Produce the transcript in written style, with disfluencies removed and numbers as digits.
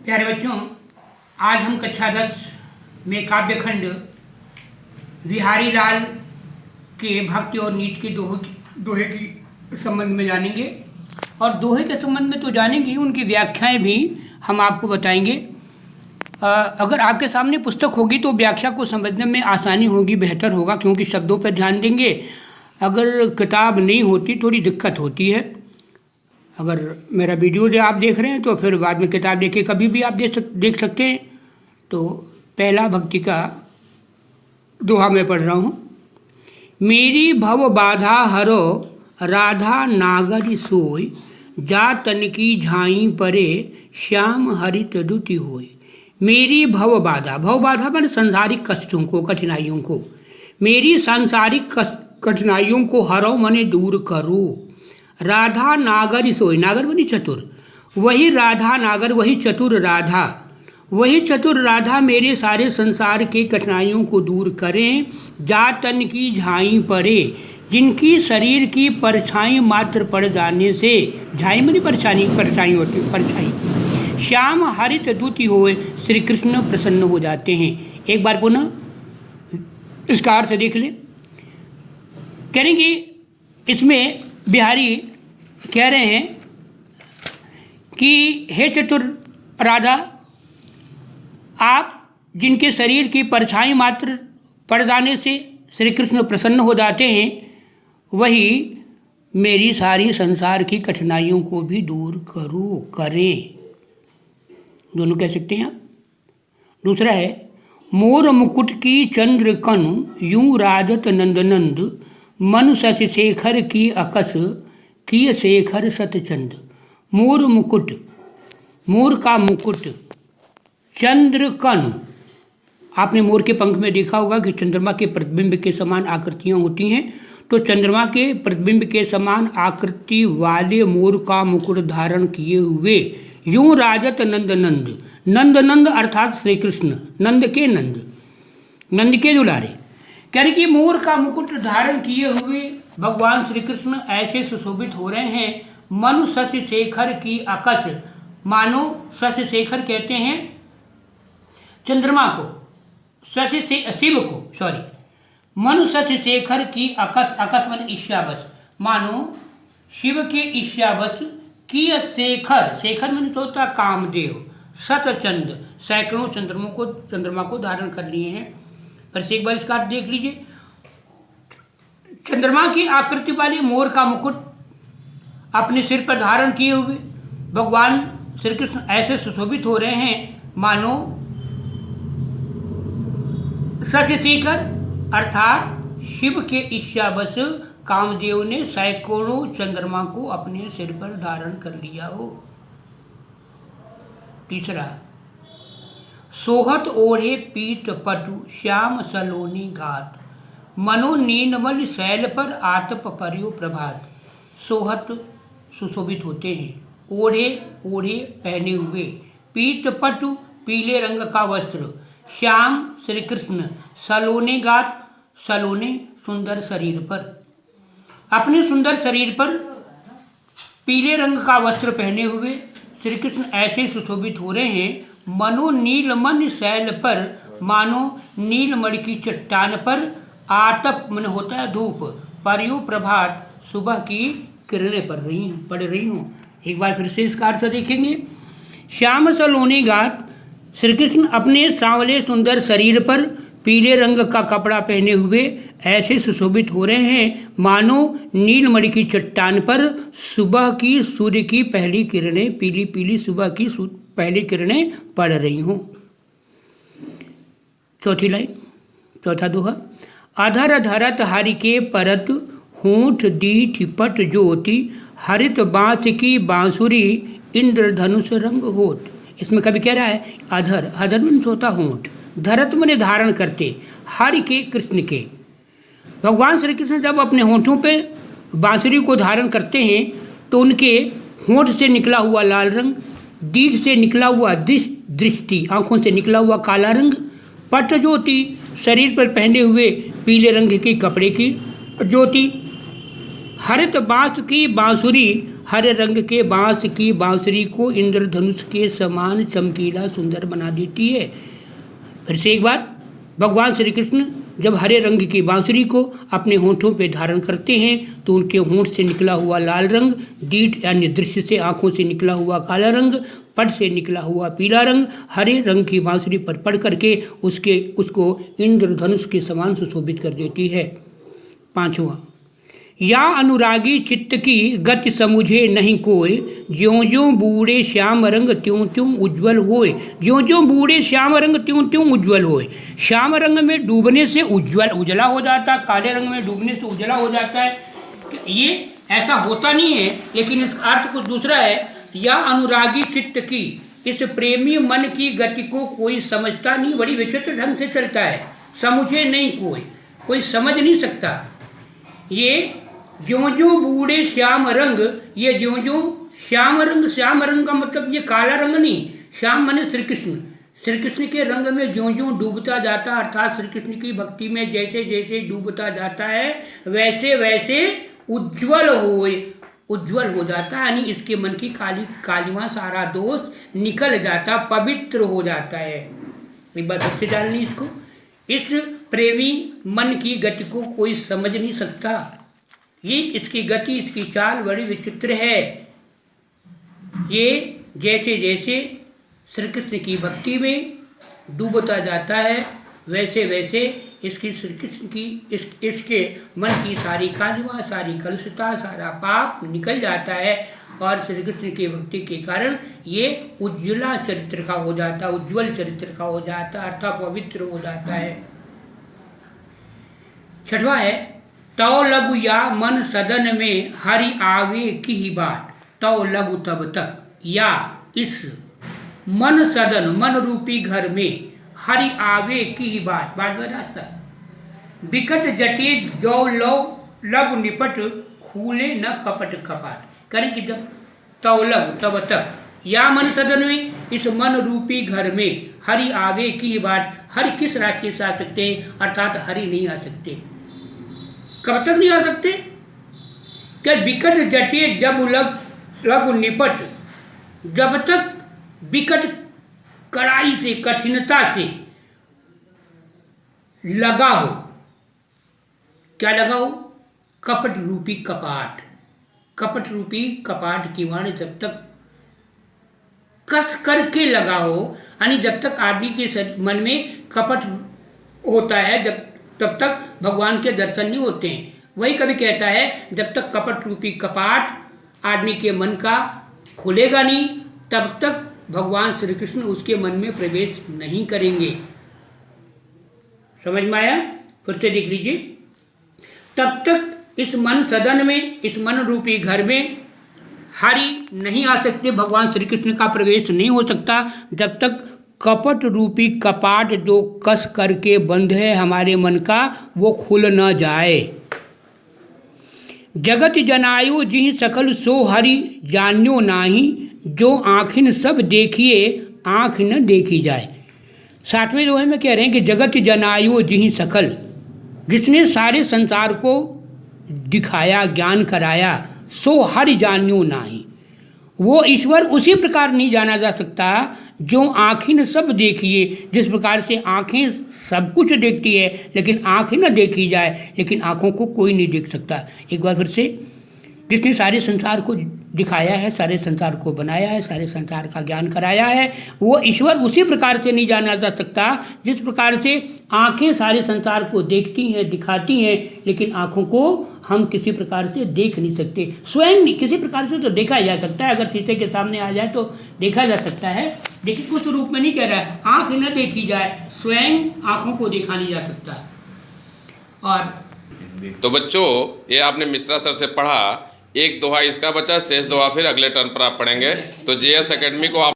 प्यारे बच्चों, आज हम कक्षा 10 में काव्यखंड बिहारी लाल के भक्ति और नीति के दोहे के संबंध में जानेंगे। और दोहे के संबंध में तो जानेंगे, उनकी व्याख्याएं भी हम आपको बताएंगे। अगर आपके सामने पुस्तक होगी तो व्याख्या को समझने में आसानी होगी, बेहतर होगा, क्योंकि शब्दों पर ध्यान देंगे। अगर किताब नहीं होती थोड़ी दिक्कत होती है। अगर मेरा वीडियो जो आप देख रहे हैं तो फिर बाद में किताब देखे कभी भी आप देख सकते हैं। तो पहला भक्ति का दोहा मैं पढ़ रहा हूँ। मेरी भव बाधा हरो राधा नागर सोय, जा तन की झाई परे श्याम हरित दुति होय। मेरी भव बाधा पर सांसारिक कष्टों को, कठिनाइयों को, मेरी सांसारिक कठिनाइयों को हरो मने दूर करो। राधा नागर सोय, नागर बनी चतुर, वही राधा नागर, वही चतुर राधा, वही चतुर राधा मेरे सारे संसार के कठिनाइयों को दूर करें। जा तन की झाई पड़े, जिनकी शरीर की परछाई मात्र पड़ जाने से, झाई मनी परछाई होती, परछाई, श्याम हरित दुति होए, श्री कृष्ण प्रसन्न हो जाते हैं। एक बार पुनः इसका अर्थ देख ले। कह रहे कि इसमें बिहारी कह रहे हैं कि हे चतुर राधा, आप जिनके शरीर की परछाई मात्र पड़ जाने से श्री कृष्ण प्रसन्न हो जाते हैं, वही मेरी सारी संसार की कठिनाइयों को भी दूर करें। दोनों कह सकते हैं आप। दूसरा है, मोर मुकुट की चंद्र कनु यूं राजत नंद, मन शशि शेखर की अकस किय शेखर सतचंद। मोर मुकुट, मोर का मुकुट, चंद्र कन, आपने मोर के पंख में देखा होगा कि चंद्रमा के प्रतिबिंब के समान आकृतियाँ होती हैं। तो चंद्रमा के प्रतिबिंब के समान आकृति वाले मोर का मुकुट धारण किए हुए यूं राजत नंद अर्थात श्री कृष्ण, नंद के दुलारे। कह रहे कि मोर का मुकुट धारण किए हुए भगवान श्री कृष्ण ऐसे सुशोभित हो रहे हैं, मनु शशि शेखर की अकस, मानो शशि शेखर कहते हैं चंद्रमा को, शिव को, मनु शशि शेखर की अकस, अकस मन ईर्ष्यावश, मानो शिव के ईर्ष्यावश की शेखर मन सोता कामदेव, सतचंद, सैकड़ों चंद्रमा को धारण कर लिए हैं। पर से एक बार इसका देख लीजिए। चंद्रमा की आकृति वाले मोर का मुकुट अपने सिर पर धारण किए हुए भगवान श्री कृष्ण ऐसे सुशोभित हो रहे हैं, मानो शशि शेखर अर्थात शिव के ईर्ष्यावश कामदेव ने सैकड़ों चंद्रमा को अपने सिर पर धारण कर लिया हो। तीसरा, सोहत ओढ़े पीत पटु श्याम सलोनी घात, मनो नीनमल शैल पर आतप पर्यो प्रभात। सोहत सुशोभित होते हैं, ओढ़े पहने हुए, पीत पटु पीले रंग का वस्त्र, श्याम श्री कृष्ण, सलोने घात, सलोने सुंदर शरीर पर, अपने सुंदर शरीर पर पीले रंग का वस्त्र पहने हुए श्री कृष्ण ऐसे सुशोभित हो रहे हैं। मनो नीलमन शैल पर, मानो नीलमणि की चट्टान पर, आतप मन होता है धूप, पर्यो प्रभात, सुबह की किरणें पड़ रही हूँ। एक बार फिर से इसका अर्थ देखेंगे। श्याम सलोनी घाट, श्री कृष्ण अपने सांवले सुंदर शरीर पर पीले रंग का कपड़ा पहने हुए ऐसे सुशोभित हो रहे हैं, मानो नीलमणि की चट्टान पर सुबह की सूर्य की पहली किरणें, पीली पीली सुबह की पहली किरणें पड़ रही हूँ। चौथी लाइन, चौथा दोहा। अधर धरत हरि के परत, होंठ दीठ पट ज्योति, हरित बांस की बांसुरी, इंद्रधनुष रंग होत। इसमें कभी कह रहा है अधर मन होता होंठ, धरत मने धारण करते, हरि के कृष्ण के। भगवान श्री कृष्ण जब अपने होंठों पे बांसुरी को धारण करते हैं तो उनके होंठ से निकला हुआ लाल रंग, दीठ से निकला हुआ दृष्टि, आँखों से निकला हुआ काला रंग, पट ज्योति, शरीर पर पहने हुए पीले रंग के कपड़े की ज्योति, हरित बांस की बांसुरी, हरे रंग के बांस की बांसुरी को इंद्रधनुष के समान चमकीला सुंदर बना देती है। फिर से एक बार, भगवान श्री कृष्ण जब हरे रंग की बांसुरी को अपने होंठों पे धारण करते हैं तो उनके होंठ से निकला हुआ लाल रंग, दीठ यानी दृश्य से आँखों से निकला हुआ काला रंग, पट से निकला हुआ पीला रंग हरे रंग की बांसुरी पर पड़ करके उसको इंद्रधनुष के समान सुशोभित कर देती है। 5वां, या अनुरागी चित्त की गति समुझे नहीं कोय, ज्यों ज्यों बूढ़े श्याम रंग त्यों त्यों उज्ज्वल होए। ज्यों ज्यों बूढ़े श्याम रंग त्यों त्यों उज्ज्वल होए। श्याम रंग में डूबने से उजला हो जाता, काले रंग में डूबने से उजला हो जाता है। ये ऐसा होता नहीं है, लेकिन इसका अर्थ कुछ दूसरा है। या अनुरागी चित्त की, इस प्रेमी मन की गति को कोई समझता नहीं, बड़ी विचित्र ढंग से चलता है। समुझे नहीं कोई समझ नहीं सकता। ये ज्यों ज्यों बूढ़े श्याम रंग, ये ज्यों ज्यों श्याम रंग का मतलब ये काला रंग नहीं, श्याम माने श्री कृष्ण के रंग में ज्यों ज्यों डूबता जाता, अर्थात श्री कृष्ण की भक्ति में जैसे जैसे डूबता जाता है वैसे वैसे उज्ज्वल हो जाता है। यानी इसके मन की कालिमा सारा दोष निकल जाता, पवित्र हो जाता है। एक बात अच्छे डालनी इसको, इस प्रेमी मन की गति को कोई समझ नहीं सकता। ये इसकी गति, इसकी चाल बड़ी विचित्र है। ये जैसे जैसे श्री कृष्ण की भक्ति में डूबता जाता है वैसे वैसे इसकी श्री कृष्ण की इसके मन की सारी कालिमा, सारी कलुषता, सारा पाप निकल जाता है और श्री कृष्ण की भक्ति के कारण ये उज्ज्वला चरित्र का हो जाता, उज्ज्वल चरित्र का हो जाता, अर्थात पवित्र हो जाता है। 6वां है, तौ लघु या मन सदन में हरि आवे की ही बात। तौ लघु तब तक, या इस मन सदन, मन रूपी घर में हरि आवे की ही बात रास्ता। बिकट जटे जो लघु निपट, खूले न कपट कपाट। करें कि जब तौ लघु तब तक, या मन सदन में, इस मन रूपी घर में हरि आवे की ही बात। हरि किस रास्ते से आ सकते हैं, अर्थात हरि नहीं आ सकते। कब तक नहीं आ सकते? क्या विकट जटे जब लघु निपट, जब तक विकट कड़ाई से, कठिनता से लगा हो। क्या लगा हो? कपट रूपी कपाट। कपट रूपी कपाट की वाणी जब तक कस करके लगा हो, यानी जब तक आदमी के मन में कपट होता है तब तक भगवान के दर्शन नहीं होते हैं। वही कभी कहता है, जब तक कपट रूपी कपाट आदमी के मन का खुलेगा नहीं तब तक भगवान श्री कृष्ण उसके मन में प्रवेश नहीं करेंगे। समझ में आया? फिर से देख लीजिए। तब तक इस मन सदन में, इस मन रूपी घर में हरि नहीं आ सकते, भगवान श्री कृष्ण का प्रवेश नहीं हो सकता जब तक कपट रूपी कपाट जो कस करके बंद है हमारे मन का, वो खुल न जाए। जगत जनायु जिहि सकल सो हरि जान्यो नाही, जो आँखिन सब देखिए आँख न देखी जाए। 7वें दोहे में कह रहे हैं कि जगत जनायु जिहि सकल, जिसने सारे संसार को दिखाया, ज्ञान कराया, सो हरि जान्यो नाही, वो ईश्वर उसी प्रकार नहीं जाना जा सकता जो आँखिन सब देखिए। जिस प्रकार से आँखें सब कुछ देखती है लेकिन आँखें न देखी जाए, लेकिन आँखों को कोई नहीं देख सकता। एक बार फिर से, जिसने सारे संसार को दिखाया है, सारे संसार को बनाया है, सारे संसार का ज्ञान कराया है, वो ईश्वर उसी प्रकार से नहीं जाना जा सकता जिस प्रकार से आँखें सारे संसार को देखती हैं, दिखाती हैं, लेकिन आँखों को हम किसी प्रकार से देख नहीं सकते। स्वयं नहीं, किसी प्रकार से तो देखा जा सकता है, अगर शीशे के सामने आ जाए तो देखा जा सकता है, लेकिन उस रूप में नहीं कह रहा है। आँख न देखी जाए, स्वयं आँखों को देखा नहीं जा सकता। और तो बच्चों, ये आपने मिश्रा सर से पढ़ा, एक दोहा इसका बचा, शेष दोहा फिर अगले टर्न पर आप पढ़ेंगे। तो JS एकेडमी को आप